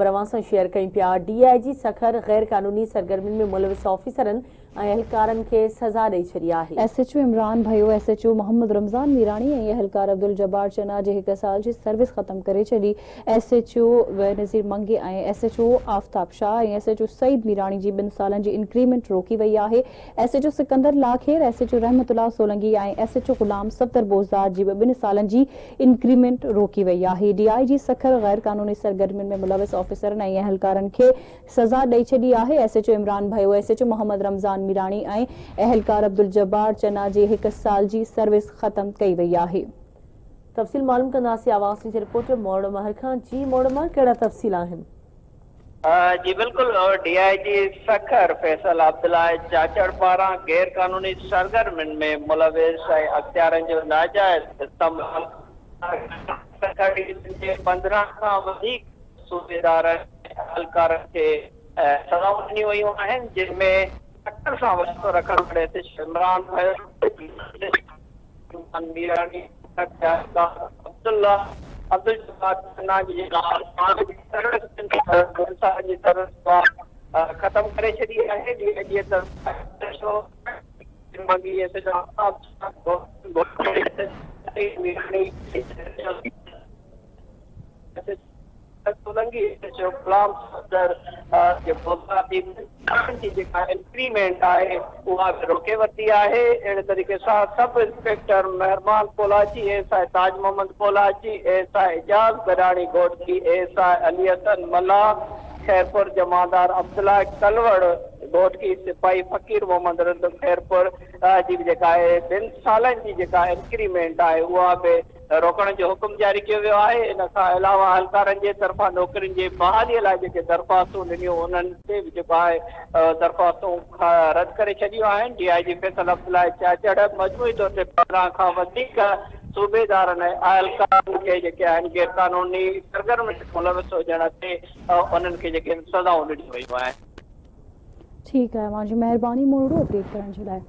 बरवां सां शेयर कई पिया। डीआईजी सखर गैर कानूनी सरगर्मियुनि में मुलविस ऑफिसरनि ऐं एहलकारनि खे सज़ा ॾेई छॾी आहे। एसएचओ इमरान भयो, एसएचओ मोहम्मद रमज़ान मीरानी ऐं एहलकार अब्दुल जब्बार चना जे 1 साल जी सर्विस ख़त्म करे छॾी। एसएचओ नज़ीर मंगे ऐं एसएचओ आफ़ताब शाह ऐं एसएचओ सईद मीरानी जी 2 सालनि जी इंक्रीमेंट रोकी वई आहे। एसएचओ सिकंदर लाखेर, एसएचओ रहमतुल्लाह सोलंगी ऐं एसएचओ गुलाम सफ्दर बोज़दार जी 2 सालनि जी इंक्रीमेंट रोकी वई आहे। डीआईजी सखर गैर कानूनी सरगर्मियुनि में मुलविस ऑफिसरनि ऐं एहलकारनि खे सज़ा ॾेई छॾी आहे। एसएचओ इमरान भयो, एसएचओ मोहम्मद रमज़ान मीरानी ऐं एहलकार अब्दुल जब्बार चना जी 1 साल जी सर्विस ख़त्म कई वई आहे। तफ़सील मालूम कंदासीं आवाज़ जी रिपोर्टर मोड़ महर खां। जी मोड़ महर, कहिड़ा तफ़सील आहिनि? जी बिल्कुल। डीआईजी सखर फैसल अब्दुल्ला चाचड़ पारां गैर कानूनी सरगर्मियुनि में मुलविस ऐं अख़्तियारनि जो नाजाइज़ इस्तेमाल 15 खां वधीक सूबेदार एहलकारनि खे सज़ाऊं ॾिनियूं वयूं आहिनि, जिनमें सखर सां वास्तो रखण वारे इमरान मीरानी अब्दुल जब्बार चना जी ख़त्म करे छॾी आहे। गुलाम सफ्दर इंक्रीमेंट आहे उहा रोके वरिती आहे। अहिड़े तरीक़े सां सब इंस्पेक्टर मेहरबान कोलाची, एएसआई ताज मोहम्मद कोलाची, एएसआई एजाज गडाणी घोटकी, एएसआई अली हसन मल्ला, खैरपुर जमादार अब्दुल्ला तलवड़ घोटकी, सिपाही फ़कीर मोहम्मद रज़ खैरपुर जी 2 सालनि जी इंक्रीमेंट आहे उहा बि रोकण जो हुकुम जारी कियो वियो आहे। इन खां अलावा एहलकारनि जे तरफ़ां नौकरियुनि जे बहालीअ लाइ जेके दरख़्वास्तूं ॾिनियूं उन्हनि ते बि दरख़्वास्तूं रद्द करे छॾियूं आहिनि। डीआईजी फैसल अब्दुल्ला चाचड़ मजमूई तौर ते 15 खां वधीक सूबेदारनि ऐं एहलकारनि खे जेके आहिनि गैर कानूनी सरगर्मियुनि में मुलविस हुजण ते उन्हनि खे जेके सज़ाऊं ॾिनियूं वयूं आहिनि। ठीकु आहे, मुंहिंजी महिरबानी मोड़ो अपडेट करण जे लाइ।